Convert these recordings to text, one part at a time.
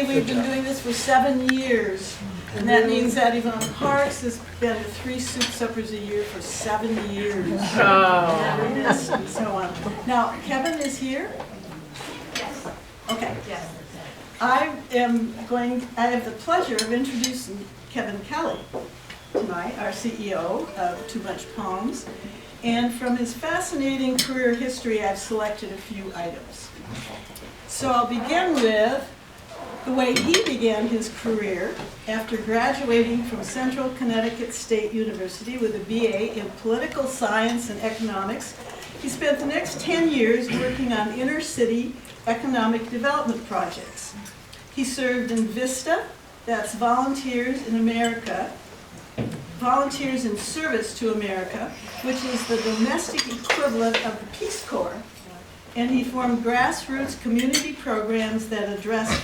believe we've been doing this for 7 years. And that means that Yvonne Parks has been to 3 soup suppers a year for 7 years. And so on. Now, Kevin is here? Yes. Okay. Yes. I have the pleasure of introducing Kevin Kelly tonight, our CEO of Two Bunch Palms. And from his fascinating career history, I've selected a few items. So I'll begin with the way he began his career after graduating from Central Connecticut State University with a BA in political science and economics. He spent the next 10 years working on inner city economic development projects. He served in VISTA, that's Volunteers in America, Volunteers in Service to America, which is the domestic equivalent of the Peace Corps. And he formed grassroots community programs that addressed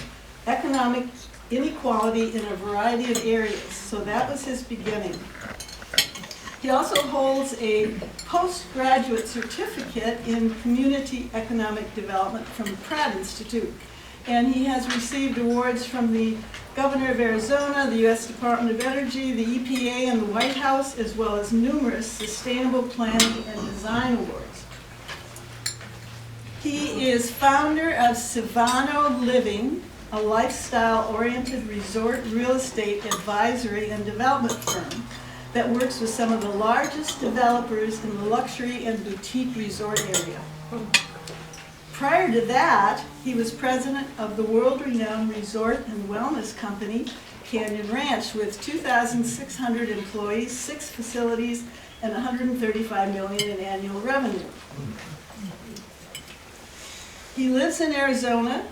economic inequality in a variety of areas. So that was his beginning. He also holds a postgraduate certificate in community economic development from the Pratt Institute. And he has received awards from the Governor of Arizona, the U.S. Department of Energy, the EPA, and the White House, as well as numerous sustainable planning and design awards. He is founder of Savano Living, a lifestyle-oriented resort real estate advisory and development firm that works with some of the largest developers in the luxury and boutique resort area. Prior to that, he was president of the world-renowned resort and wellness company, Canyon Ranch, with 2,600 employees, 6 facilities, and $135 million in annual revenue. He lives in Arizona,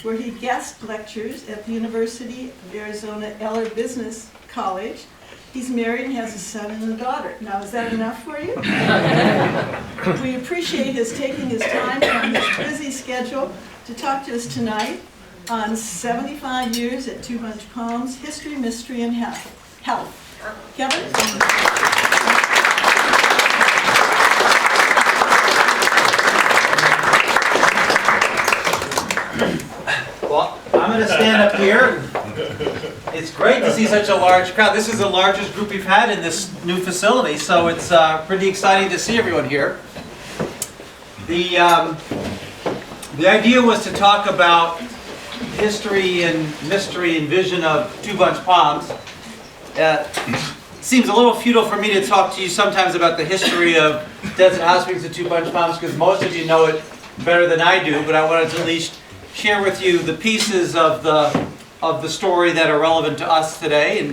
where he guest lectures at the University of Arizona Eller Business College. He's married and has a son and a daughter. Now, is that enough for you? We appreciate his taking his time from his busy schedule to talk to us tonight on 75 years at Two Bunch Palms, History, Mystery, and Health. Kevin? Well, I'm going to stand up here. It's great to see such a large crowd. This is the largest group we've had in this new facility, so it's pretty exciting to see everyone here. The idea was to talk about history and mystery and vision of Two Bunch Palms. It seems a little futile for me to talk to you sometimes about the history of Desert Hot Springs and Two Bunch Palms, because most of you know it better than I do, but I wanted to at least share with you the pieces of the story that are relevant to us today,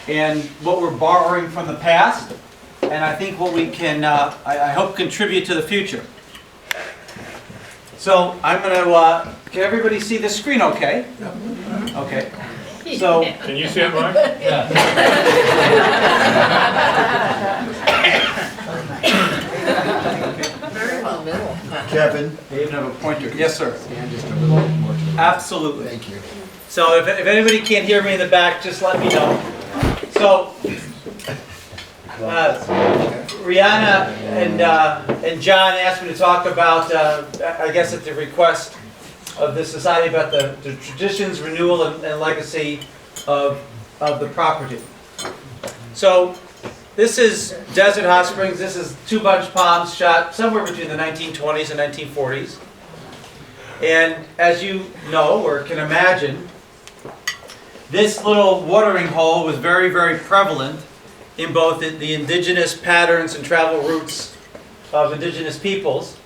and what we're borrowing from the past, and I think what we can, I hope, contribute to the future. So I'm going to, can everybody see the screen okay? Okay. So, can you see it, Mark? yeah. Very well. Kevin. They even have a pointer. Yes, sir. Stand just a little more to the Absolutely. Thank you. So if anybody can't hear me in the back, just let me know. So Rihanna and John asked me to talk about, I guess at the request of this society, about the traditions, renewal, and legacy of the property. So this is Desert Hot Springs. This is Two Bunch Palms, shot somewhere between the 1920s and 1940s. And as you know or can imagine, this little watering hole was very, very prevalent in both the indigenous patterns and travel routes of indigenous peoples,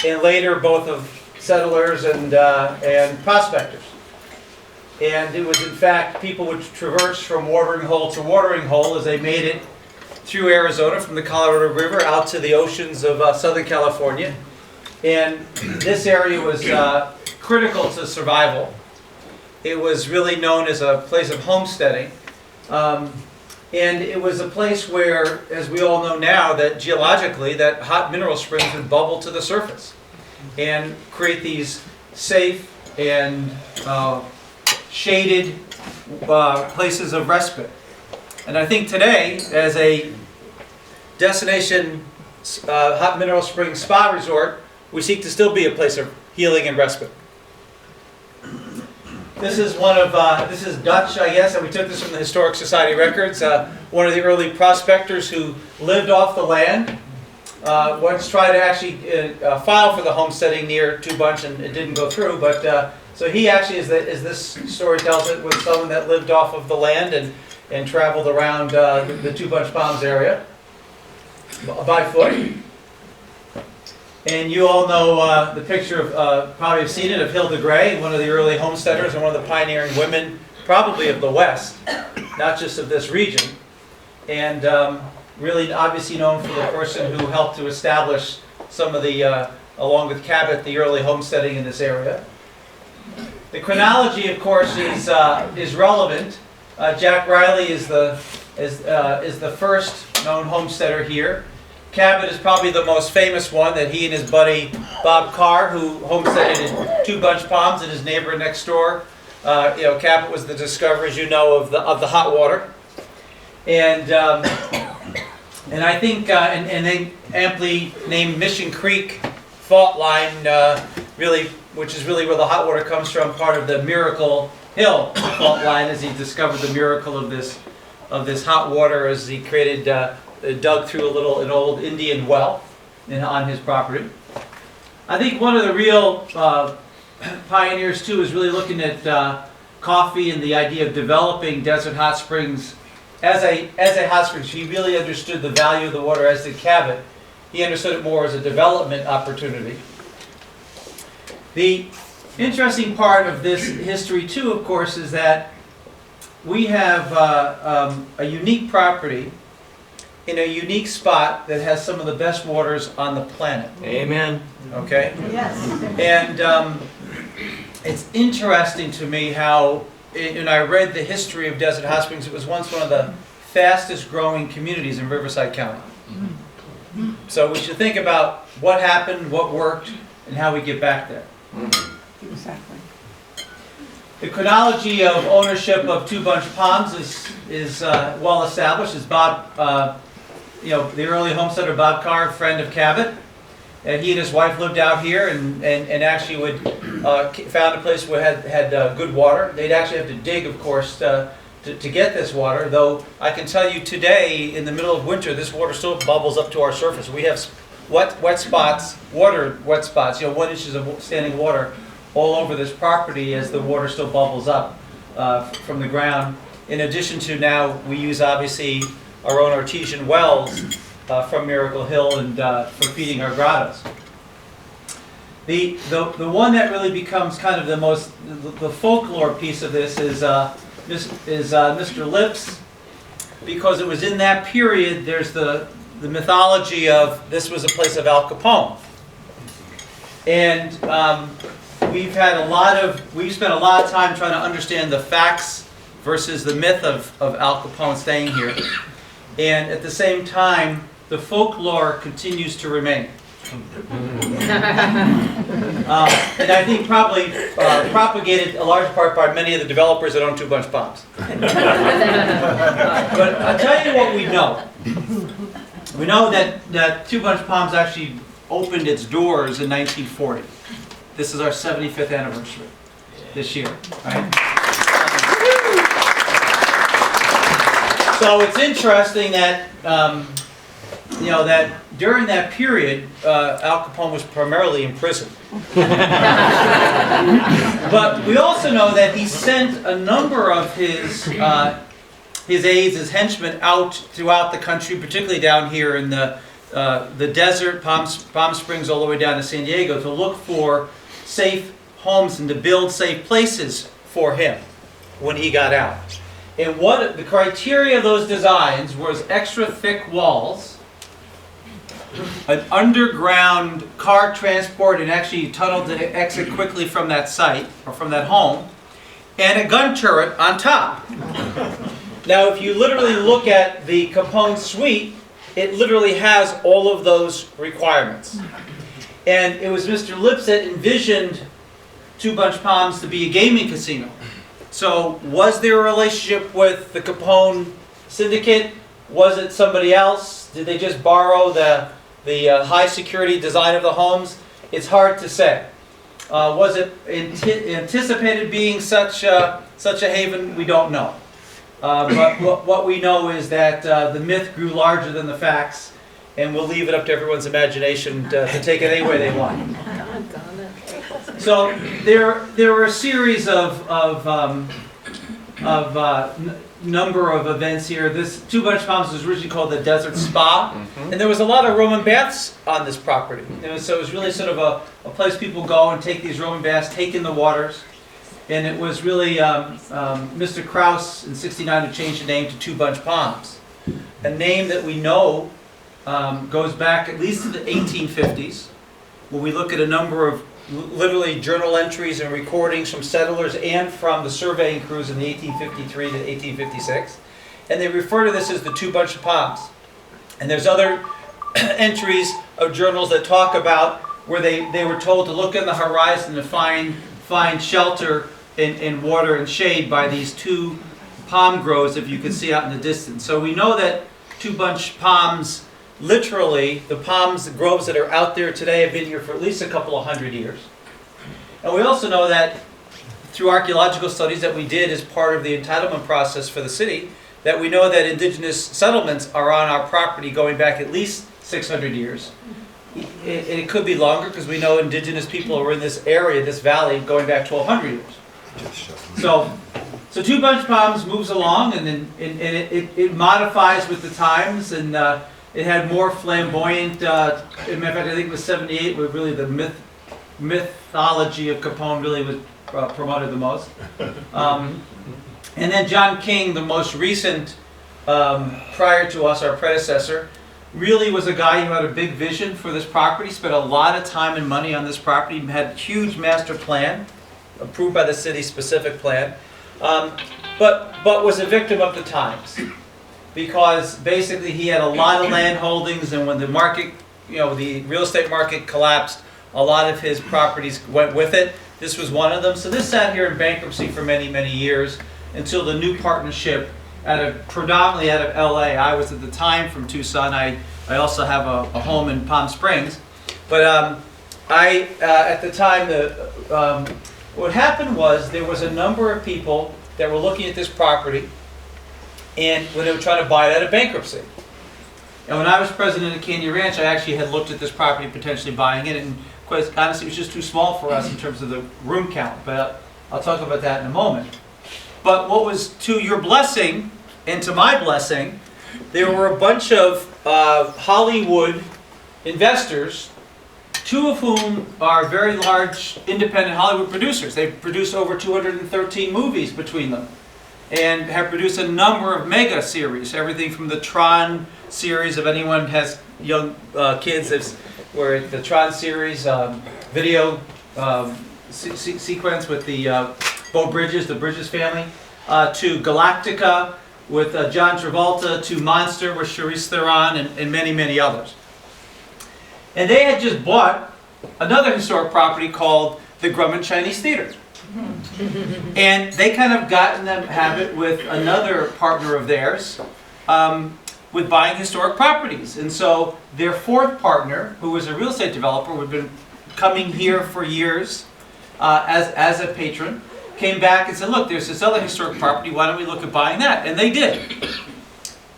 and later both of settlers and prospectors. And it was, in fact, people would traverse from watering hole to watering hole as they made it through Arizona from the Colorado River out to the oceans of Southern California. And this area was critical to survival. It was really known as a place of homesteading. And it was a place where, as we all know now, that geologically, that hot mineral springs would bubble to the surface and create these safe and shaded places of respite. And I think today, as a destination hot mineral spring spa resort, we seek to still be a place of healing and respite. This is this is Dutch, I guess, and we took this from the Historic Society records. One of the early prospectors who lived off the land. Once tried to actually file for the homesteading near Two Bunch, and it didn't go through. But so he actually, as this story tells it, was someone that lived off of the land and traveled around the Two Bunch Palms area by foot. And you all know the picture of, probably have seen it, of Hilda Gray, one of the early homesteaders and one of the pioneering women, probably of the West, not just of this region. And really obviously known for the person who helped to establish some of the, along with Cabot, the early homesteading in this area. The chronology, of course, is relevant. Jack Riley is the first known homesteader here. Cabot is probably the most famous one, that he and his buddy Bob Carr, who homesteaded in Two Bunch Palms, and his neighbor next door. Cabot was the discoverer, as you know, of the hot water. And I think, and they amply named Mission Creek fault line, which is really where the hot water comes from, part of the Miracle Hill fault line, as he discovered the miracle of this hot water, as he created, dug through an old Indian well on his property. I think one of the real pioneers too is really looking at coffee and the idea of developing Desert Hot Springs as a hot springs. He really understood the value of the water, as did Cabot. He understood it more as a development opportunity. The interesting part of this history too, of course, is that we have a unique property in a unique spot that has some of the best waters on the planet. Amen. Okay? Yes. And it's interesting to me how, and I read the history of Desert Hot Springs, it was once one of the fastest growing communities in Riverside County. So we should think about what happened, what worked, and how we get back there. Exactly. The chronology of ownership of Two Bunch Palms is well established. As Bob, the early homesteader Bob Carr, friend of Cabot, and he and his wife lived out here and actually found a place where had good water. They'd actually have to dig, of course, to get this water. Though I can tell you today, in the middle of winter, this water still bubbles up to our surface. We have wet spots, 1 inches of standing water all over this property as the water still bubbles up from the ground. In addition to, now we use obviously our own artesian wells from Miracle Hill and for feeding our grottos. The one that really becomes kind of the folklore piece of this is Mr. Lips, because it was in that period. There's the mythology of this was a place of Al Capone, and we've spent a lot of time trying to understand the facts versus the myth of Al Capone staying here, and at the same time, the folklore continues to remain. And I think probably propagated a large part by many of the developers that own Two Bunch Palms. But I'll tell you what we know. We know that Two Bunch Palms actually opened its doors in 1940. This is our 75th anniversary this year, right? So it's interesting that that during that period, Al Capone was primarily in prison. But we also know that he sent a number of his aides, his henchmen, out throughout the country, particularly down here in the desert, Palm Springs, all the way down to San Diego, to look for safe homes and to build safe places for him when he got out. And what the criteria of those designs was extra thick walls, an underground car transport and actually tunnel to exit quickly from that site or from that home, and a gun turret on top. Now, if you literally look at the Capone suite, it literally has all of those requirements. And it was Mr. Lips that envisioned Two Bunch Palms to be a gaming casino. So was there a relationship with the Capone syndicate? Was it somebody else? Did they just borrow the high security design of the homes? It's hard to say. Was it anticipated being such a haven? We don't know. But what we know is that the myth grew larger than the facts, and we'll leave it up to everyone's imagination to take it any way they want. So there were a series of number of events here. This Two Bunch Palms was originally called the Desert Spa, and there was a lot of Roman baths on this property. So it was really sort of a place people go and take these Roman baths, take in the waters. And it was really Mr. Krause in '69 who changed the name to Two Bunch Palms. A name that we know goes back at least to the 1850s, when we look at a number of literally journal entries and recordings from settlers and from the surveying crews in the 1853 to 1856. And they refer to this as the Two Bunch of Palms. And there's other entries of journals that talk about where they were told to look in the horizon to find shelter in water and shade by these two palm groves, if you can see out in the distance. So we know that Two Bunch Palms, literally, the palms, the groves that are out there today have been here for at least a couple of hundred years. And we also know that through archaeological studies that we did as part of the entitlement process for the city, that we know that indigenous settlements are on our property going back at least 600 years. It could be longer because we know indigenous people are in this area, this valley, going back 1,200 years. So Two Bunch Palms moves along, and then it modifies with the times, and it had more flamboyant. In fact, I think it was '78 where really the mythology of Capone really was promoted the most. And then John King, the most recent, prior to us, our predecessor, really was a guy who had a big vision for this property, spent a lot of time and money on this property, had a huge master plan, approved by the city specific plan, but was a victim of the times. Because basically he had a lot of land holdings, and when the market, the real estate market collapsed, a lot of his properties went with it. This was one of them. So this sat here in bankruptcy for many, many years until the new partnership, predominantly out of LA. I was at the time from Tucson. I also have a home in Palm Springs. But at the time, what happened was there was a number of people that were looking at this property, and when they were trying to buy it out of bankruptcy. And when I was president of Canyon Ranch, I actually had looked at this property, potentially buying it, and quite honestly, it was just too small for us in terms of the room count. But I'll talk about that in a moment. But what was to your blessing, and to my blessing, there were a bunch of Hollywood investors, two of whom are very large independent Hollywood producers. They've produced over 213 movies between them, and have produced a number of mega series, everything from the Tron series, if anyone has young kids, where the Tron series video sequence with the Beau Bridges, the Bridges family, to Galactica with John Travolta, to Monster with Charlize Theron, and many, many others. And they had just bought another historic property called the Grumman Chinese Theater. And they kind of got in the habit with another partner of theirs with buying historic properties. And so their fourth partner, who was a real estate developer, who had been coming here for years as a patron, came back and said, look, there's this other historic property, why don't we look at buying that? And they did.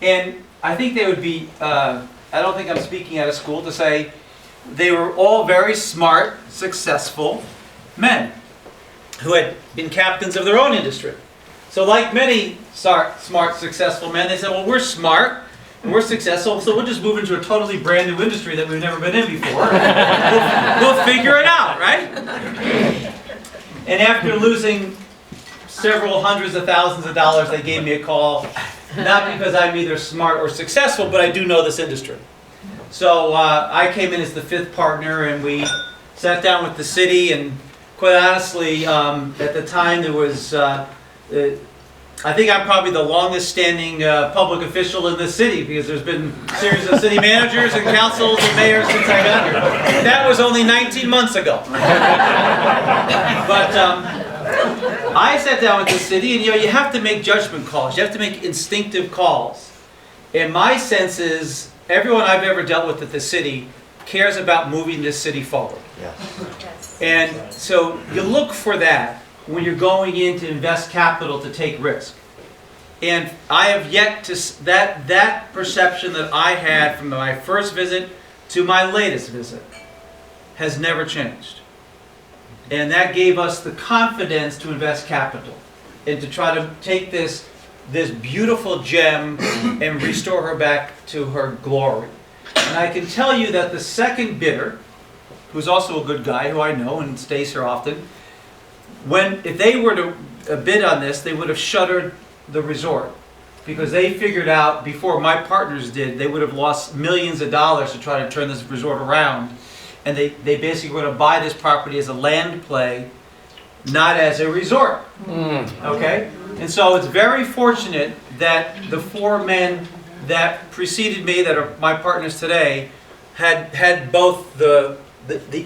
And I think they would be, I don't think I'm speaking out of school to say, they were all very smart, successful men who had been captains of their own industry. So like many smart, successful men, they said, well, we're smart and we're successful, so we'll just move into a totally brand new industry that we've never been in before. We'll figure it out, right? And after losing several hundreds of thousands of dollars, they gave me a call, not because I'm either smart or successful, but I do know this industry. So I came in as the fifth partner, and we sat down with the city, and quite honestly, at the time there was, I think I'm probably the longest standing public official in the city, because there's been a series of city managers and councils and mayors since I got here. That was only 19 months ago. But I sat down with the city, and you have to make judgment calls. You have to make instinctive calls. And my sense is, everyone I've ever dealt with at the city cares about moving this city forward. Yes. And so you look for that when you're going in to invest capital to take risk. And I have yet to, that perception that I had from my first visit to my latest visit has never changed. And that gave us the confidence to invest capital and to try to take this beautiful gem and restore her back to her glory. And I can tell you that the second bidder, who's also a good guy who I know and stays here often, if they were to bid on this, they would have shuttered the resort, because they figured out before my partners did, they would have lost millions of dollars to try to turn this resort around. And they basically were going to buy this property as a land play, not as a resort. Okay? And so it's very fortunate that the four men that preceded me, that are my partners today, had both the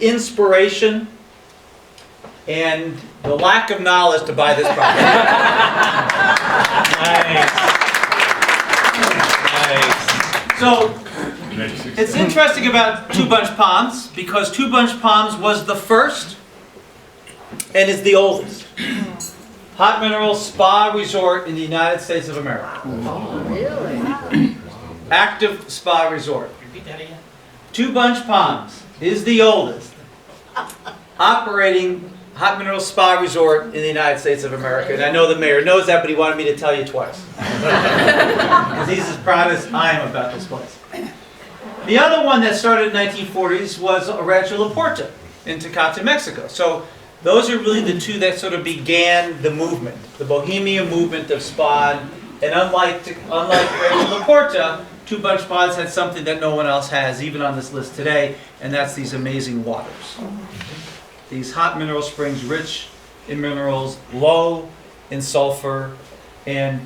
inspiration and the lack of knowledge to buy this property. Nice. So it's interesting about Two Bunch Palms because Two Bunch Palms was the first and is the oldest hot mineral spa resort in the United States of America. Oh, really? Active spa resort. Repeat that again. Two Bunch Palms is the oldest operating hot mineral spa resort in the United States of America. And I know the mayor knows that, but he wanted me to tell you twice. Because he's as proud as I am about this place. The other one that started in the 1940s was Rancho La Puerta in Tecate, Mexico. So those are really the two that sort of began the movement, the bohemian movement of spa. And unlike Rancho La Puerta, Two Bunch Spas had something that no one else has, even on this list today, and that's these amazing waters. These hot mineral springs, rich in minerals, low in sulfur, and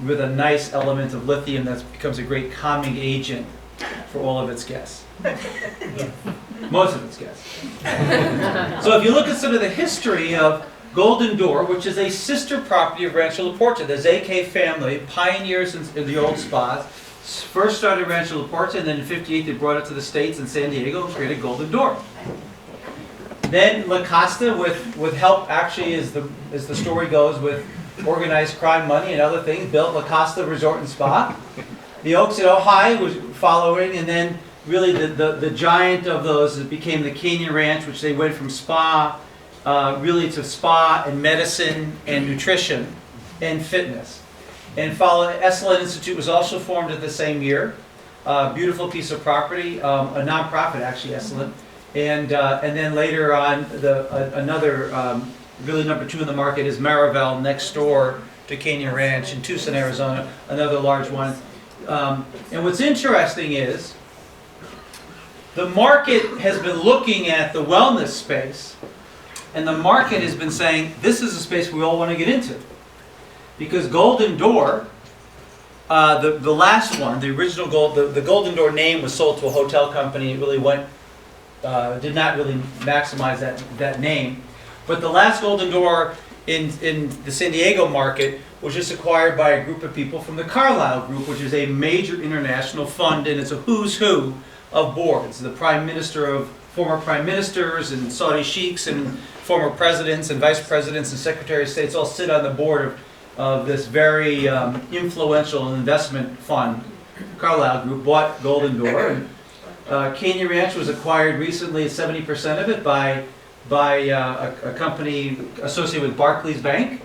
with a nice element of lithium that becomes a great calming agent for all of its guests. Most of its guests. So if you look at sort of the history of Golden Door, which is a sister property of Rancho La Puerta, the ZK family, pioneers in the old spas, first started Rancho La Puerta, and then in '58 they brought it to the States in San Diego and created Golden Door. Then La Costa, with help, actually, as the story goes, with organized crime money and other things, built La Costa Resort and Spa. The Oaks at Ojai was following, and then really the giant of those became the Canyon Ranch, which they went from spa, really to spa and medicine and nutrition and fitness. And following, Esalen Institute was also formed at the same year. Beautiful piece of property, a nonprofit actually, Esalen. And then later on, another really number two in the market is Marivel, next door to Canyon Ranch in Tucson, Arizona, another large one. And what's interesting is the market has been looking at the wellness space, and the market has been saying this is a space we all want to get into, because Golden Door, the last one, the original the Golden Door name was sold to a hotel company. It really did not really maximize that name. But the last Golden Door in the San Diego market was just acquired by a group of people from the Carlyle Group, which is a major international fund, and it's a who's who of boards. The Prime Minister of former Prime Ministers and Saudi sheiks and former presidents and vice presidents and Secretary of States all sit on the board of this very influential investment fund. Carlyle Group bought Golden Door. And, Canyon Ranch was acquired recently, 70% of it, by a company associated with Barclays Bank.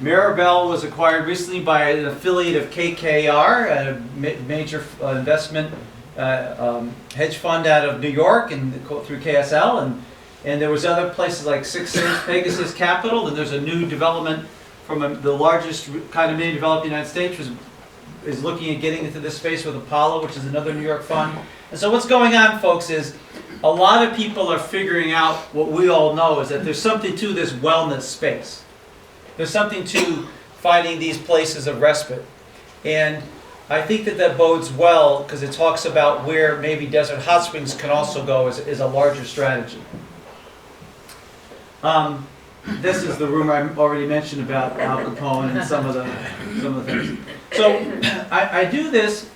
Maribel was acquired recently by an affiliate of KKR, a major investment hedge fund out of New York and through KSL. And there was other places like Six Sense, Pegasus Capital, and there's a new development from the largest condominium developed in the United States, is looking at getting into this space with Apollo, which is another New York fund. And so what's going on, folks, is a lot of people are figuring out what we all know, is that there's something to this wellness space. There's something to finding these places of respite. And I think that bodes well, because it talks about where maybe desert hot springs can also go as a larger strategy. This is the room I already mentioned about Al Capone and some of the things. So I do this,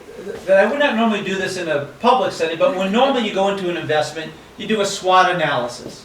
that I would not normally do this in a public setting, but when normally you go into an investment, you do a SWOT analysis.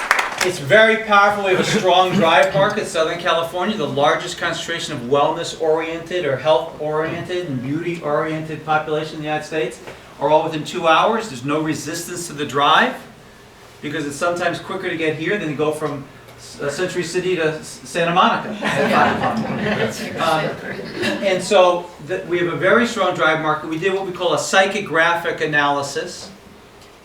It's very powerful. We have a strong drive market. Southern California, the largest concentration of wellness-oriented or health-oriented and beauty-oriented population in the United States, are all within 2 hours. There's no resistance to the drive because it's sometimes quicker to get here than to go from Century City to Santa Monica at 5 o'clock. And so we have a very strong drive market. We did what we call a psychographic analysis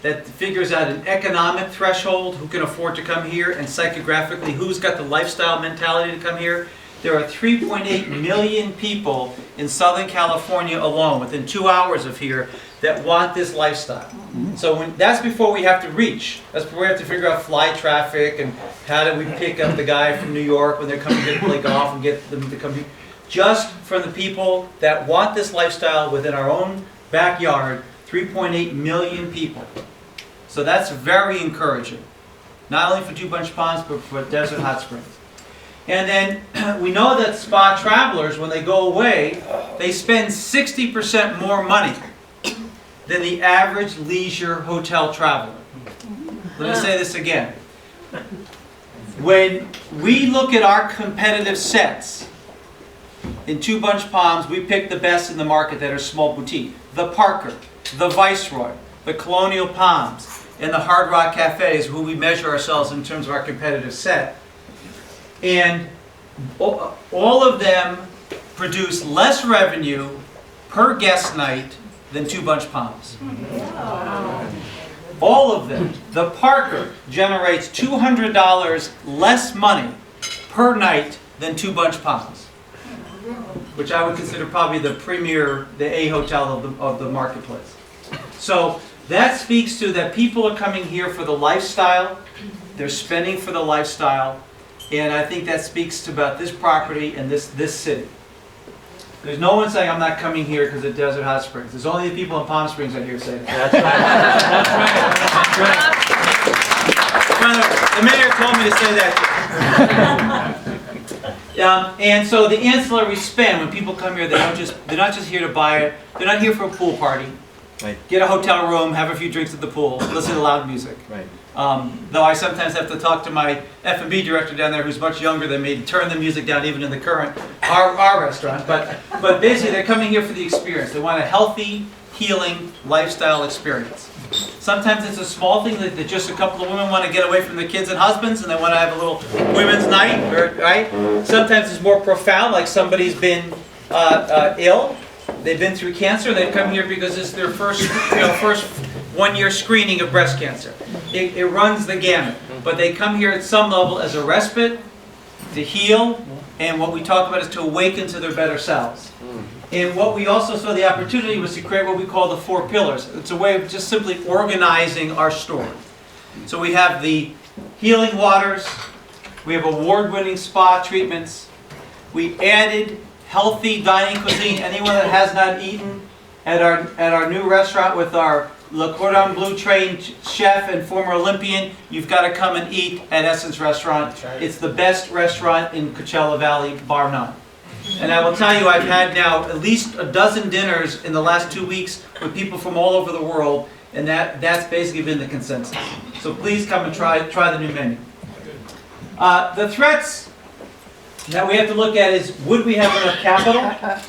that figures out an economic threshold, who can afford to come here, and psychographically who's got the lifestyle mentality to come here. There are 3.8 million people in Southern California alone, within 2 hours of here, that want this lifestyle. So that's before we have to reach. That's before we have to figure out fly traffic and how do we pick up the guy from New York when they're coming to play golf and get them to come here. Just for the people that want this lifestyle within our own backyard, 3.8 million people. So that's very encouraging. Not only for Two Bunch Ponds, but for Desert Hot Springs. And then we know that spa travelers, when they go away, they spend 60% more money than the average leisure hotel traveler. Let me say this again. When we look at our competitive sets in Two Bunch Palms, we pick the best in the market that are small boutique. The Parker, the Viceroy, the Colonial Palms, and the Hard Rock Cafe is who we measure ourselves in terms of our competitive set. And all of them produce less revenue per guest night than Two Bunch Palms. All of them. The Parker generates $200 less money per night than Two Bunch Palms, which I would consider probably the premier, the A hotel of the marketplace. So that speaks to that people are coming here for the lifestyle, they're spending for the lifestyle, and I think that speaks to about this property and this city. There's no one saying I'm not coming here because of Desert Hot Springs. There's only the people in Palm Springs that hear say that. That's right. The mayor told me to say that. And so the ancillary spend, when people come here, they're not just here to buy it. They're not here for a pool party. Right. Get a hotel room, have a few drinks at the pool, listen to loud music. Right. Though I sometimes have to talk to my F&B director down there, who's much younger than me, to turn the music down even in the current our restaurant. But basically, they're coming here for the experience. They want a healthy, healing lifestyle experience. Sometimes it's a small thing that just a couple of women want to get away from the kids and husbands, and they want to have a little women's night, right? Sometimes it's more profound, like somebody's been ill. They've been through cancer. They've come here because it's their first one-year screening of breast cancer. It runs the gamut. But they come here at some level as a respite, to heal, and what we talk about is to awaken to their better selves. And what we also saw the opportunity was to create what we call the 4 pillars. It's a way of just simply organizing our store. So we have the healing waters. We have award-winning spa treatments. We added healthy dining cuisine. Anyone that has not eaten at our new restaurant with our Le Cordon Bleu trained chef and former Olympian, you've got to come and eat at Essence Restaurant. Right. It's the best restaurant in Coachella Valley, bar none. And I will tell you, I've had now at least a dozen dinners in the last 2 weeks with people from all over the world, and that's basically been the consensus. So please come and try the new menu. The threats that we have to look at is, would we have enough capital?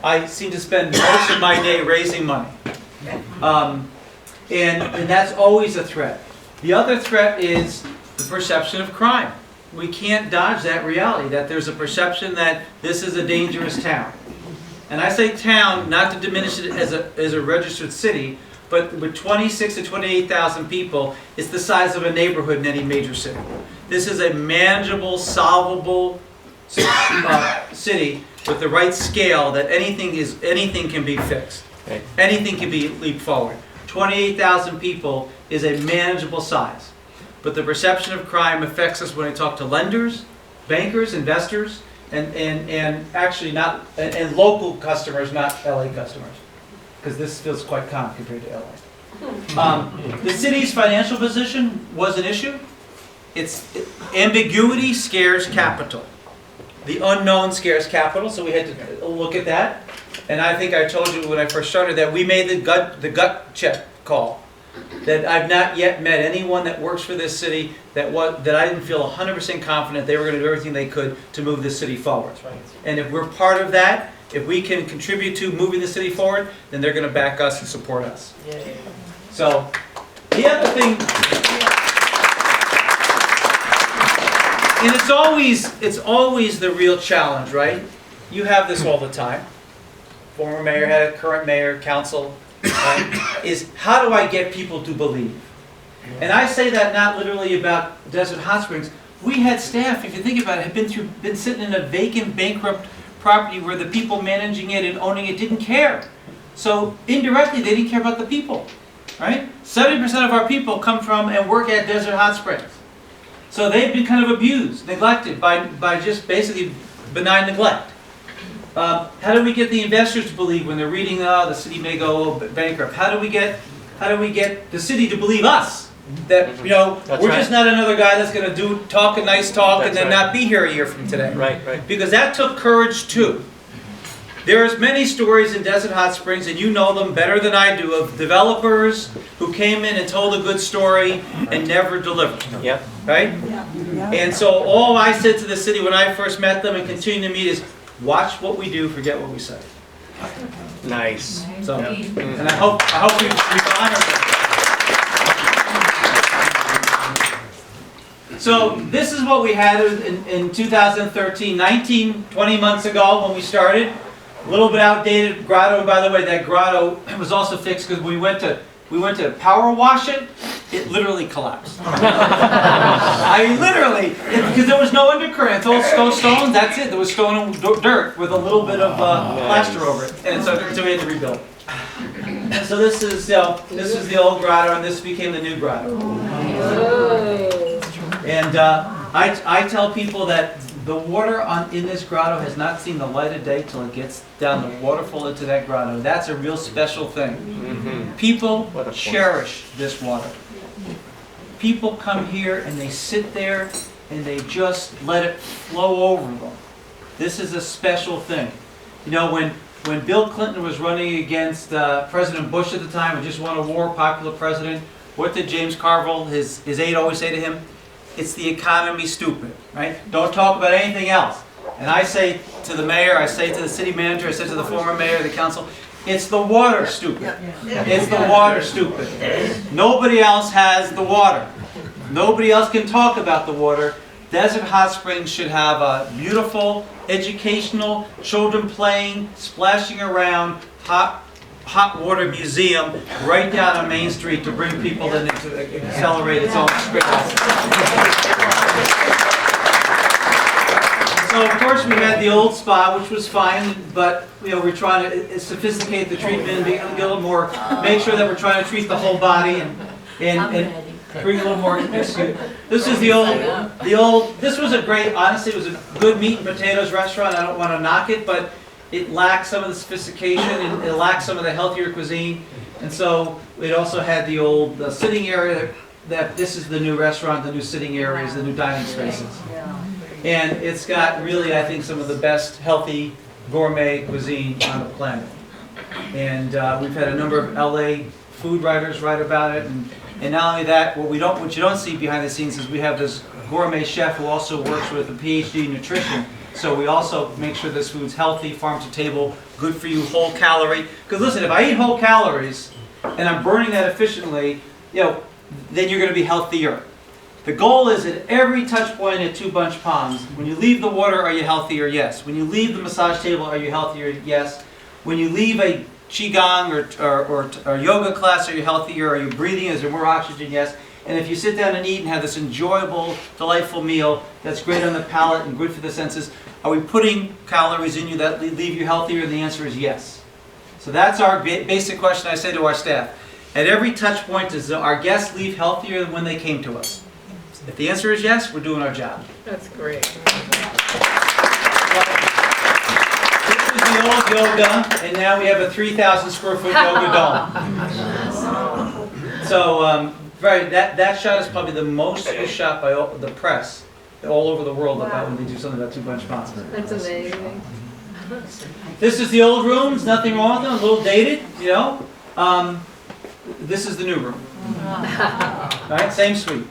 I seem to spend most of my day raising money. And that's always a threat. The other threat is the perception of crime. We can't dodge that reality, that there's a perception that this is a dangerous town. And I say town not to diminish it as a registered city, but with 26,000 to 28,000 people, it's the size of a neighborhood in any major city. This is a manageable, solvable city with the right scale that anything can be fixed. Okay. Anything can be leaped forward. 28,000 people is a manageable size. But the perception of crime affects us when I talk to lenders, bankers, investors, and actually not, and local customers, not LA customers. Because this feels quite common compared to LA. The city's financial position was an issue. Ambiguity scares capital. The unknown scares capital, so we had to look at that. And I think I told you when I first started that we made the gut check call. that I've not yet met anyone that works for this city that I didn't feel 100% confident they were going to do everything they could to move this city forward. And if we're part of that, if we can contribute to moving the city forward, then they're going to back us and support us. So, the other thing, and it's always the real challenge, right? You have this all the time. Former mayor had a current mayor, council, right? Is how do I get people to believe? And I say that not literally about Desert Hot Springs. We had staff, if you think about it, had been sitting in a vacant, bankrupt property where the people managing it and owning it didn't care. So indirectly, they didn't care about the people, right? 70% of our people come from and work at Desert Hot Springs. So they've been kind of abused, neglected by just basically benign neglect. How do we get the investors to believe when they're reading, the city may go bankrupt? How do we get the city to believe us? That, we're just not another guy that's going to talk a nice talk and then not be here a year from today. Right. Because that took courage too. There's many stories in Desert Hot Springs, and you know them better than I do, of developers who came in and told a good story and never delivered. Yep. Right? And so all I said to the city when I first met them and continue to meet is, watch what we do, forget what we say. Nice. So, and I hope we've honored them. So this is what we had in 2013, 20 months ago when we started. A little bit outdated grotto. By the way, that grotto was also fixed because we went to power wash it. It literally collapsed. I mean, literally, because there was no undercurrent. It's all stone. That's it. There was stone and dirt with a little bit of plaster over it, and so we had to rebuild. So this is the old grotto, and this became the new grotto. And I tell people that the water in this grotto has not seen the light of day till it gets down the waterfall into that grotto. That's a real special thing. Mm-hmm. People cherish this water. People come here and they sit there and they just let it flow over them. This is a special thing. When Bill Clinton was running against President Bush at the time, who just won a war, popular president, what did James Carville, his aide, always say to him? It's the economy, stupid, right? Don't talk about anything else. And I say to the mayor, I say to the city manager, I say to the former mayor, the council, it's the water, stupid. It's the water, stupid. Nobody else has the water. Nobody else can talk about the water. Desert Hot Springs should have a beautiful, educational, children playing, splashing around, hot water museum right down on Main Street to bring people in and to accelerate its own experience. So of course we had the old spa, which was fine, but we're trying to sophisticate the treatment and be a little more, make sure that we're trying to treat the whole body and bring a little more. This is the old. This was a great. Honestly, it was a good meat and potatoes restaurant. I don't want to knock it, but it lacked some of the sophistication and it lacked some of the healthier cuisine. And so it also had the old sitting area. That this is the new restaurant, the new sitting areas, the new dining spaces. And it's got really, I think, some of the best healthy gourmet cuisine on the planet. And we've had a number of LA food writers write about it. And not only that, what you don't see behind the scenes is we have this gourmet chef who also works with a PhD in nutrition. So we also make sure this food's healthy, farm to table, good for you, whole calorie. Because listen, if I eat whole calories and I'm burning that efficiently, then you're going to be healthier. The goal is at every touch point at Two Bunch Palms, when you leave the water, are you healthier? Yes. When you leave the massage table, are you healthier? Yes. When you leave a Qigong or yoga class, are you healthier? Are you breathing? Is there more oxygen? Yes. And if you sit down and eat and have this enjoyable, delightful meal that's great on the palate and good for the senses, are we putting calories in you that leave you healthier? And the answer is yes. So that's our basic question I say to our staff. At every touch point, does our guests leave healthier than when they came to us? If the answer is yes, we're doing our job. That's great. This is the old yoga, and now we have a 3,000 square foot yoga dome. So, that shot is probably the most used shot by the press all over the world about when they do something about Two Bunch Palms. That's amazing. This is the old rooms, nothing wrong with them, a little dated, This is the new room. Right, same suite.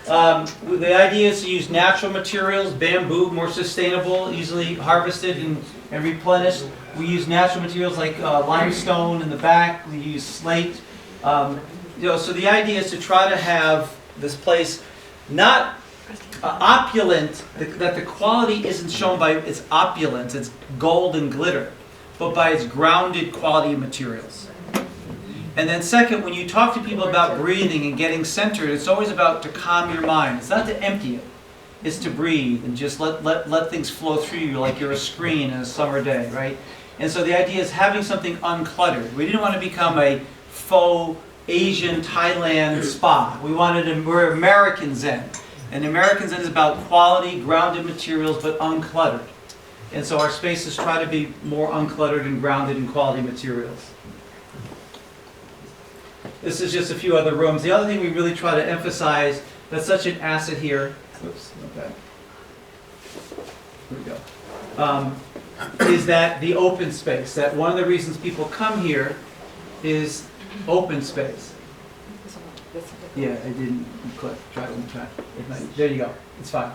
The idea is to use natural materials, bamboo, more sustainable, easily harvested and replenished. We use natural materials like limestone in the back. We use slate. So the idea is to try to have this place not opulent, that the quality isn't shown by its opulence, its gold and glitter, but by its grounded quality materials. And then second, when you talk to people about breathing and getting centered, it's always about to calm your mind. It's not to empty it. It's to breathe and just let things flow through you like you're a screen in a summer day, right? And so the idea is having something uncluttered. We didn't want to become a faux Asian Thailand spa. We're American Zen. And American Zen is about quality, grounded materials, but uncluttered. And so our spaces try to be more uncluttered and grounded in quality materials. This is just a few other rooms. The other thing we really try to emphasize that's such an asset here, oops, okay. Here we go, is that the open space. That one of the reasons people come here is open space. Yeah, I didn't click. Try one time. There you go. It's fine.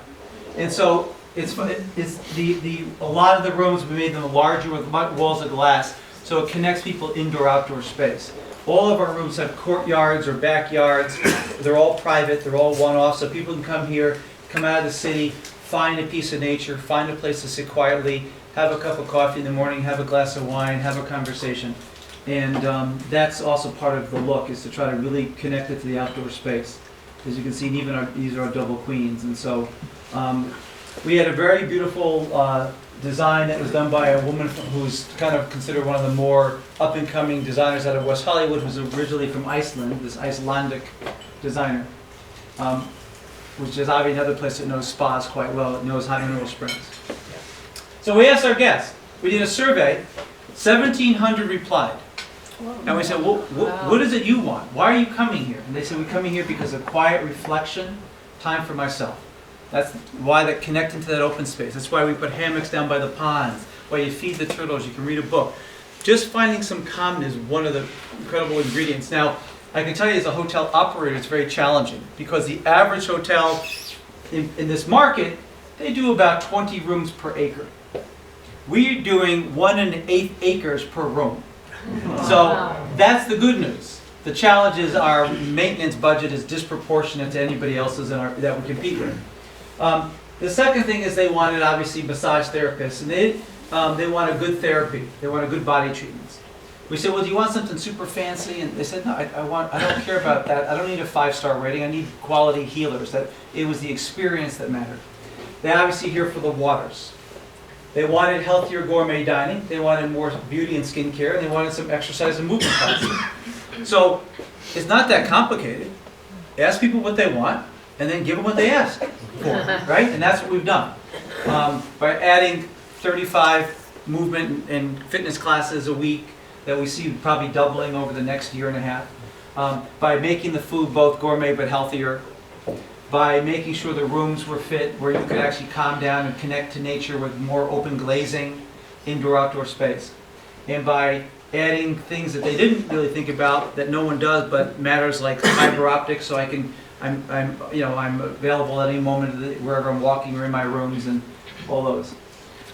And so it's a lot of the rooms we made them larger with walls of glass, so it connects people indoor-outdoor space. All of our rooms have courtyards or backyards. They're all private. They're all one-off, so people can come here, come out of the city, find a piece of nature, find a place to sit quietly, have a cup of coffee in the morning, have a glass of wine, have a conversation. And that's also part of the look, is to try to really connect it to the outdoor space. As you can see, even these are our double queens. And so we had a very beautiful design that was done by a woman who's kind of considered one of the more up-and-coming designers out of West Hollywood, who's originally from Iceland, this Icelandic designer, which is obviously another place that knows spas quite well. It knows hot mineral springs. So we asked our guests. We did a survey. 1,700 replied. And we said, well, what is it you want? Why are you coming here? And they said, we're coming here because of quiet reflection, time for myself. That's why that connecting to that open space. That's why we put hammocks down by the ponds, why you feed the turtles, you can read a book. Just finding some calmness is one of the incredible ingredients. Now, I can tell you as a hotel operator, it's very challenging because the average hotel in this market, they do about 20 rooms per acre. We're doing 1 1/8 acres per room. So that's the good news. The challenge is our maintenance budget is disproportionate to anybody else's that we compete with. The second thing is they wanted, obviously, massage therapists, and they want a good therapy. They want a good body treatments. We said, well, do you want something super fancy? And they said, no, I don't care about that. I don't need a 5-star rating. I need quality healers. That it was the experience that mattered. They obviously here for the waters. They wanted healthier gourmet dining. They wanted more beauty and skincare. And they wanted some exercise and movement classes. So it's not that complicated. Ask people what they want, and then give them what they ask for, right? And that's what we've done. By adding 35 movement and fitness classes a week that we see probably doubling over the next year and a half. By making the food both gourmet but healthier. By making sure the rooms were fit where you could actually calm down and connect to nature with more open glazing, indoor-outdoor space. And by adding things that they didn't really think about that no one does but matters, like fiber optics, so I'm available at any moment wherever I'm walking or in my rooms and all those.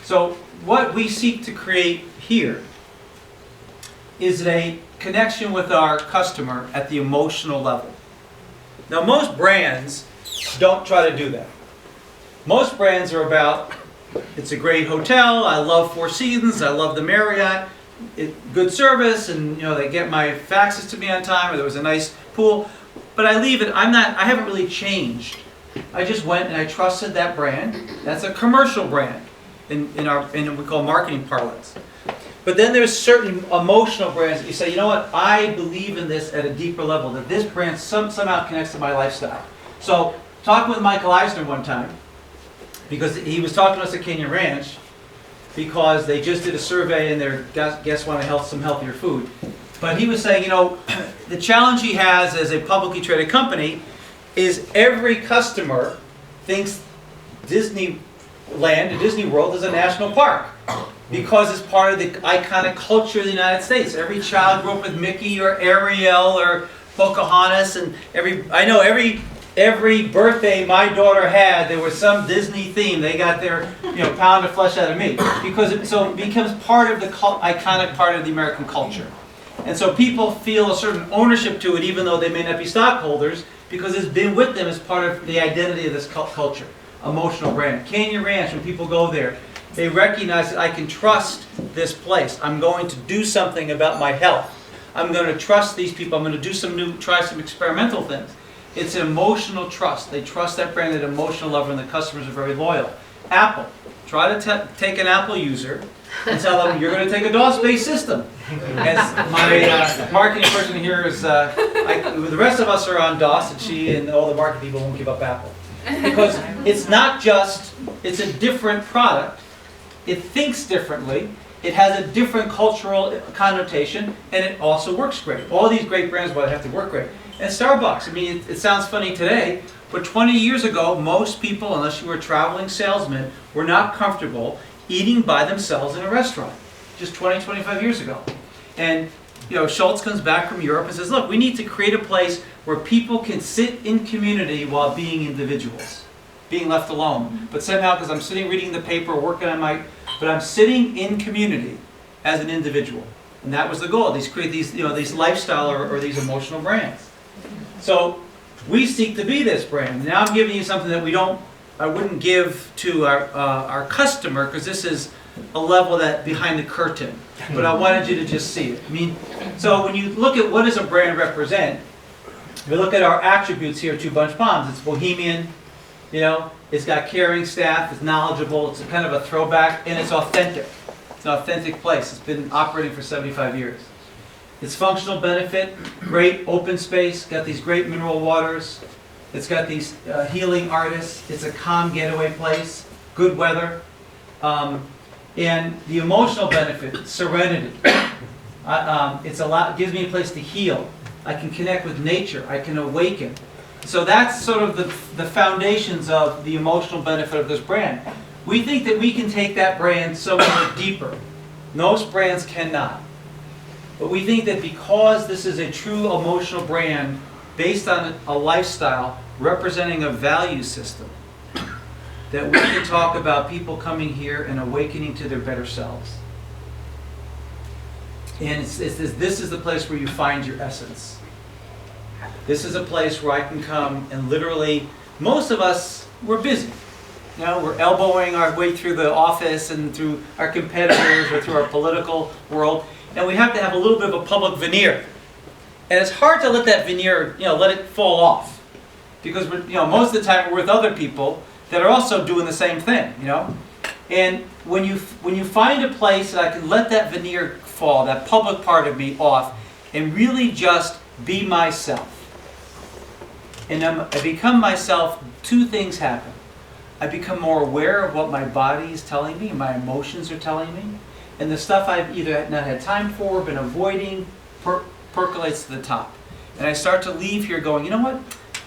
So what we seek to create here is a connection with our customer at the emotional level. Now most brands don't try to do that. Most brands are about, it's a great hotel, I love Four Seasons, I love the Marriott, good service, and they get my faxes to me on time, or there was a nice pool. But I leave it, I haven't really changed. I just went and I trusted that brand. That's a commercial brand in what we call marketing parlance. But then there's certain emotional brands that you say, you know what, I believe in this at a deeper level, that this brand somehow connects to my lifestyle. So, talking with Michael Eisner one time, because he was talking to us at Canyon Ranch, because they just did a survey and their guests wanted some healthier food. But he was saying, the challenge he has as a publicly traded company is every customer thinks Disneyland and Disney World is a national park because it's part of the iconic culture of the United States. Every child grew up with Mickey or Ariel or Pocahontas, and every birthday my daughter had, there was some Disney theme. They got their pound of flesh out of me because it becomes part of the iconic part of the American culture, and so people feel a certain ownership to it, even though they may not be stockholders, because it's been with them as part of the identity of this culture. Emotional brand. Canyon Ranch, when people go there, they recognize that I can trust this place. I'm going to do something about my health. I'm going to trust these people. I'm going to do try some experimental things. It's an emotional trust. They trust that brand at an emotional level, and the customers are very loyal. Apple. Try to take an Apple user and tell them you're going to take a DOS-based system. As my marketing person here is, the rest of us are on DOS, and she and all the marketing people won't give up Apple. Because it's not just, it's a different product. It thinks differently. It has a different cultural connotation, and it also works great. All these great brands, well, they have to work great. And Starbucks, I mean, it sounds funny today, but 20 years ago, most people, unless you were a traveling salesman, were not comfortable eating by themselves in a restaurant. Just 20, 25 years ago. And Schultz comes back from Europe and says, look, we need to create a place where people can sit in community while being individuals, being left alone. But somehow, because I'm sitting reading the paper, working on but I'm sitting in community as an individual. And that was the goal. Create these lifestyle or these emotional brands. So we seek to be this brand. Now I'm giving you something that I wouldn't give to our customer, because this is a level that behind the curtain. But I wanted you to just see it. I mean, so when you look at what does a brand represent, if you look at our attributes here at Two Bunch Palms, it's bohemian, it's got caring staff, it's knowledgeable, it's a kind of a throwback, and it's authentic. It's an authentic place. It's been operating for 75 years. Its functional benefit, great open space, got these great mineral waters, it's got these healing artists, it's a calm getaway place, good weather, and the emotional benefit, serenity. It gives me a place to heal. I can connect with nature, I can awaken. So that's sort of the foundations of the emotional benefit of this brand. We think that we can take that brand somewhere deeper. Most brands cannot. But we think that because this is a true emotional brand based on a lifestyle representing a value system, that we can talk about people coming here and awakening to their better selves. And this is the place where you find your essence. This is a place where I can come and literally, most of us, we're busy. We're elbowing our way through the office and through our competitors or through our political world, and we have to have a little bit of a public veneer. And it's hard to let that veneer, let it fall off. Because most of the time we're with other people that are also doing the same thing, And when you find a place that I can let that veneer fall, that public part of me off, and really just be myself. And I become myself, two things happen. I become more aware of what my body is telling me, my emotions are telling me, and the stuff I've either not had time for, been avoiding, percolates to the top. And I start to leave here going, you know what?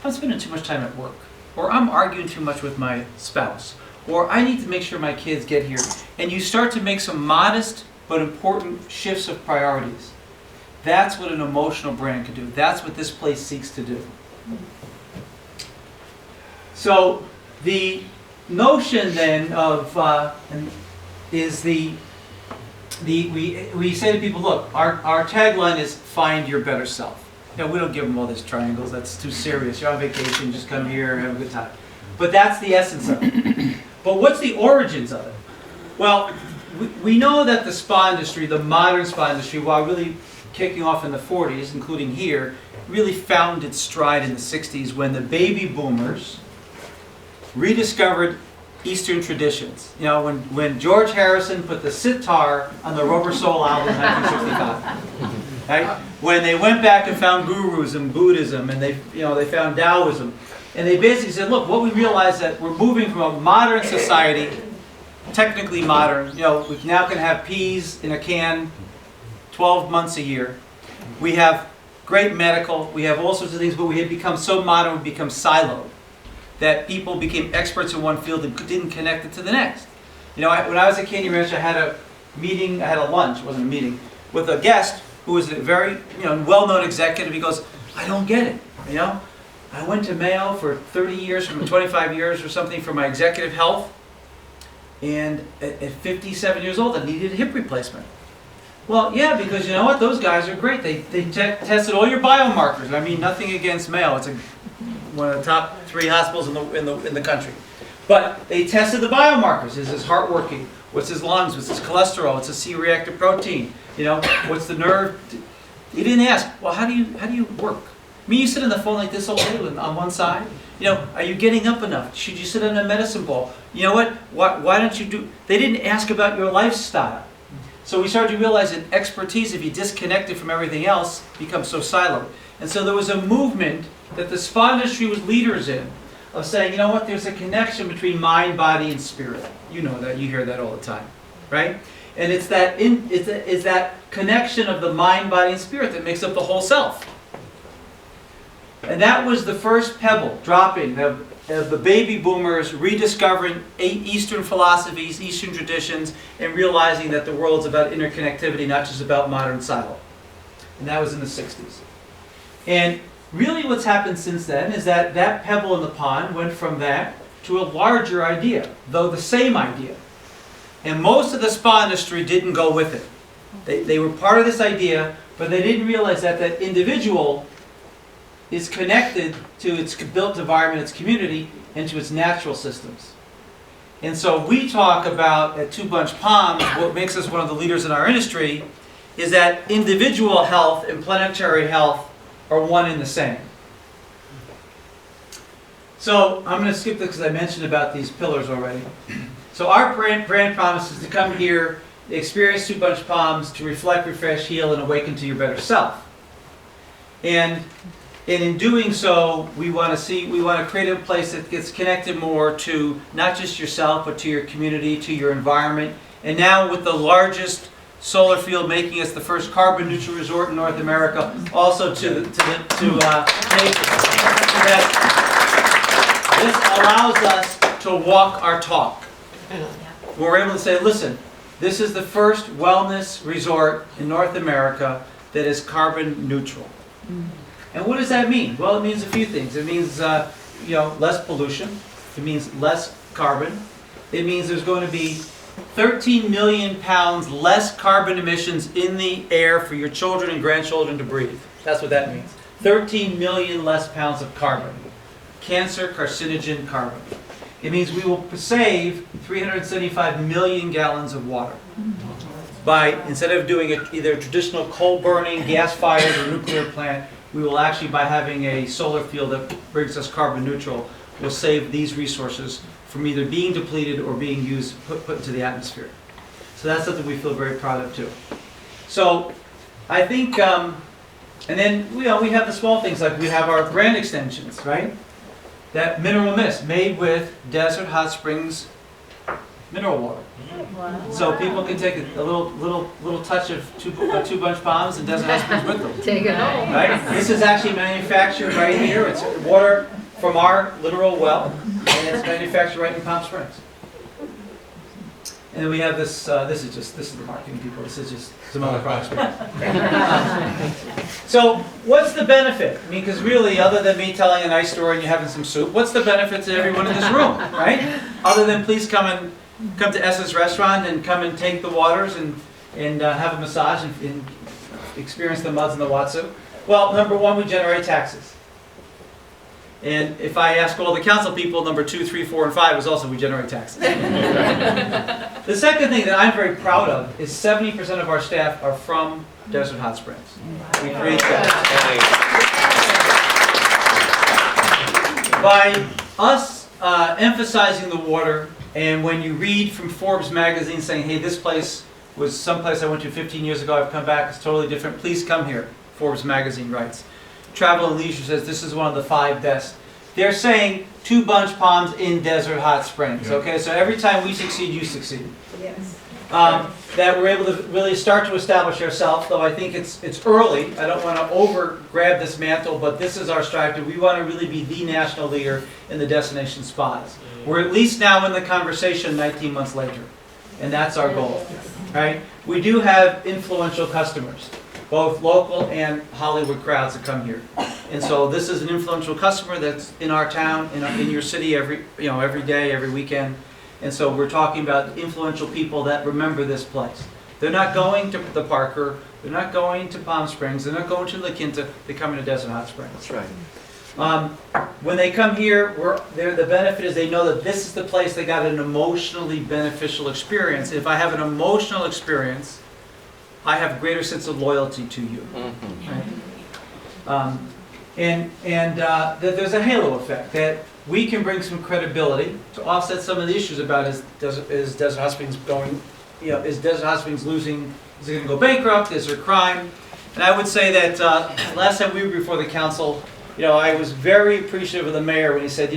I'm spending too much time at work. Or I'm arguing too much with my spouse. Or I need to make sure my kids get here. And you start to make some modest but important shifts of priorities. That's what an emotional brand can do. That's what this place seeks to do. So the notion then of is we say to people, look, our tagline is find your better self. We don't give them all these triangles. That's too serious. You're on vacation, just come here, have a good time. But that's the essence of it. But what's the origins of it? Well, we know that the spa industry, the modern spa industry, while really kicking off in the 40s, including here, really found its stride in the 60s when the baby boomers rediscovered Eastern traditions. When George Harrison put the sitar on the Rubber Soul album in 1965. Right? When they went back and found gurus in Buddhism, and they found Taoism, and they basically said, look, what we realize that we're moving from a modern society, technically modern, we now can have peas in a can 12 months a year. We have great medical, we have all sorts of things, but we had become so modern, we become siloed, that people became experts in one field and didn't connect it to the next. When I was at Canyon Ranch, I had a lunch, it wasn't a meeting, with a guest who was a very well-known executive. He goes, I don't get it, you know? I went to Mayo for 30 years, from 25 years or something for my executive health. And at 57 years old, I needed a hip replacement. Well, yeah, because you know what? Those guys are great. They tested all your biomarkers. I mean, nothing against Mayo. It's one of the top 3 hospitals in the country. But they tested the biomarkers. Is his heart working? What's his lungs? What's his cholesterol? What's his C-reactive protein? You know, what's the nerve? You didn't ask, well, how do you work? I mean, you sit on the phone like this all day on one side. You know, are you getting up enough? Should you sit on a medicine ball? You know what? Why don't you do? They didn't ask about your lifestyle. So we started to realize that expertise, if you disconnect it from everything else, becomes so siloed. And so there was a movement that the spa industry was leaders in, of saying, you know what? There's a connection between mind, body, and spirit. You know that. You hear that all the time, right? And it's that connection of the mind, body, and spirit that makes up the whole self. And that was the first pebble dropping of the baby boomers rediscovering Eastern philosophies, Eastern traditions, and realizing that the world's about interconnectivity, not just about modern silo. And that was in the 60s. And really what's happened since then is that that pebble in the pond went from that to a larger idea, though the same idea. And most of the spa industry didn't go with it. They were part of this idea, but they didn't realize that that individual is connected to its built environment, its community, and to its natural systems. And so we talk about at Two Bunch Palms, what makes us one of the leaders in our industry is that individual health and planetary health are one and the same. So I'm going to skip this because I mentioned about these pillars already. So our brand promise is to come here, experience Two Bunch Palms, to reflect, refresh, heal, and awaken to your better self. And in doing so, we want to create a place that gets connected more to not just yourself, but to your community, to your environment. And now with the largest solar field making us the first carbon neutral resort in North America, also to make that this allows us to walk our talk. We're able to say, listen, this is the first wellness resort in North America that is carbon neutral. And what does that mean? Well, it means a few things. It means less pollution. It means less carbon. It means there's going to be 13 million pounds less carbon emissions in the air for your children and grandchildren to breathe. That's what that means. 13 million less pounds of carbon. Cancer, carcinogen carbon. It means we will save 375 million gallons of water by, instead of doing either a traditional coal burning, gas-fired, or nuclear plant, we will actually, by having a solar field that brings us carbon neutral, will save these resources from either being depleted or being used, put into the atmosphere. So that's something we feel very proud of too. So I think, and then we have the small things like we have our brand extensions, right? That mineral mist made with desert hot springs mineral water. Wow. So people can take a little touch of Two Bunch Palms and desert hot springs with them. Take it home. Right? This is actually manufactured right here. It's water from our literal well, and it's manufactured right in Palm Springs. And then we have this. This is the marketing people. This is just some other products. So what's the benefit? I mean, because really, other than me telling a nice story and you having some soup, what's the benefit to everyone in this room, right? Other than please come to Essence Restaurant and come and take the waters and have a massage and experience the muds and the Watsu. Well, number one, we generate taxes. And if I ask all the council people, number 2, 3, 4, and 5 is also we generate taxes. The second thing that I'm very proud of is 70% of our staff are from Desert Hot Springs. We create that. By us emphasizing the water, and when you read from Forbes magazine saying, hey, this place was someplace I went to 15 years ago, I've come back, it's totally different, please come here, Forbes magazine writes. Travel and Leisure says this is one of the 5 best. They're saying Two Bunch Palms in Desert Hot Springs. Okay, so every time we succeed, you succeed. Yes. That we're able to really start to establish ourselves, though I think it's early. I don't want to over grab this mantle, but this is our strategy. We want to really be the national leader in the destination spas. We're at least now in the conversation 19 months later, and that's our goal. Right? We do have influential customers, both local and Hollywood crowds that come here. And so this is an influential customer that's in our town, in your city every day, every weekend. And so we're talking about influential people that remember this place. They're not going to the Parker, they're not going to Palm Springs, they're not going to La Quinta, they're coming to Desert Hot Springs. That's right. When they come here, the benefit is they know that this is the place they got an emotionally beneficial experience. If I have an emotional experience, I have a greater sense of loyalty to you. Right? That there's a halo effect, that we can bring some credibility to offset some of the issues about is Desert Hot Springs going, is Desert Hot Springs losing, is it going to go bankrupt, is there crime? And I would say that last time we were before the council, I was very appreciative of the mayor when he said,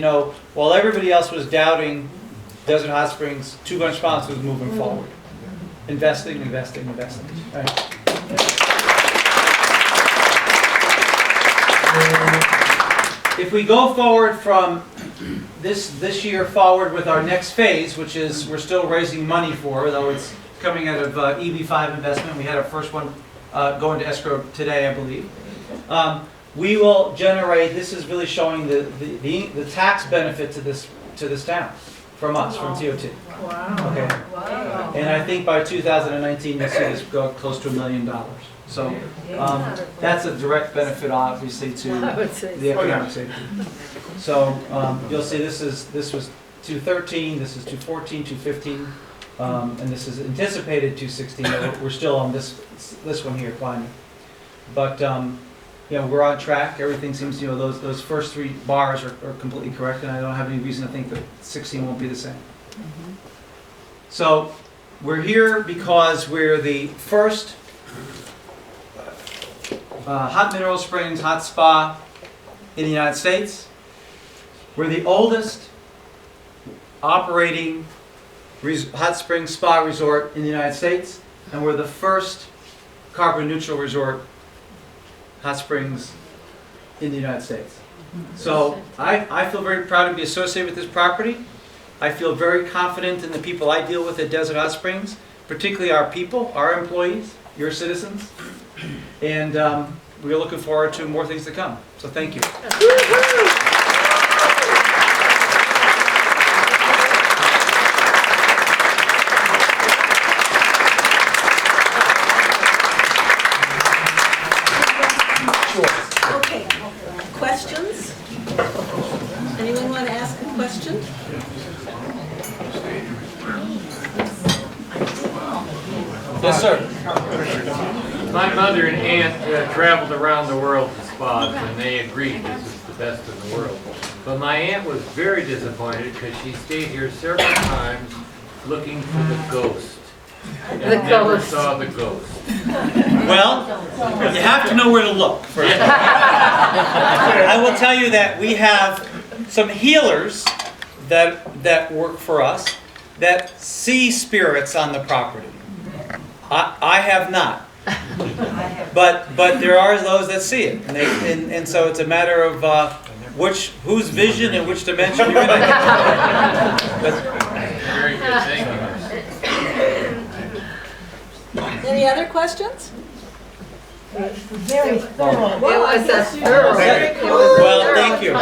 while everybody else was doubting Desert Hot Springs, Two Bunch Ponds was moving forward. Investing. Right. If we go forward from this year forward with our next phase, which is we're still raising money for, though it's coming out of EB5 investment. We had our first one going to escrow today, I believe. We will generate. This is really showing the tax benefit to this town from us, from TOT. Wow. Okay. Wow. And I think by 2019 you'll see this go close to $1 million. So that's a direct benefit, obviously, to I would say the so. economic safety. So you'll see this was 213, this is 214, 215, and this is anticipated 216. We're still on this one here climbing, but we're on track. Everything seems those first three bars are completely correct, and I don't have any reason to think that 16 won't be the same. So we're here because we're the first hot mineral springs, hot spa in the United States. We're the oldest operating hot spring spa resort in the United States, and we're the first carbon neutral resort hot springs in the United States. So I feel very proud to be associated with this property. I feel very confident in the people I deal with at Desert Hot Springs, particularly our people, our employees, your citizens. And we're looking forward to more things to come. So thank you. Okay, questions? Anyone want to ask a question? Yes, sir. My mother and aunt traveled around the world to spas, and they agreed this is the best in the world. But my aunt was very disappointed because she stayed here several times looking for the ghost. And never saw the ghost. Well, you have to know where to look first. I will tell you that we have some healers that work for us that see spirits on the property. I have not. But there are those that see it, and so it's a matter of whose vision and which dimension you're in. Very good, thank you. Any other questions? Very thorough. It was a thorough. Well, thank you.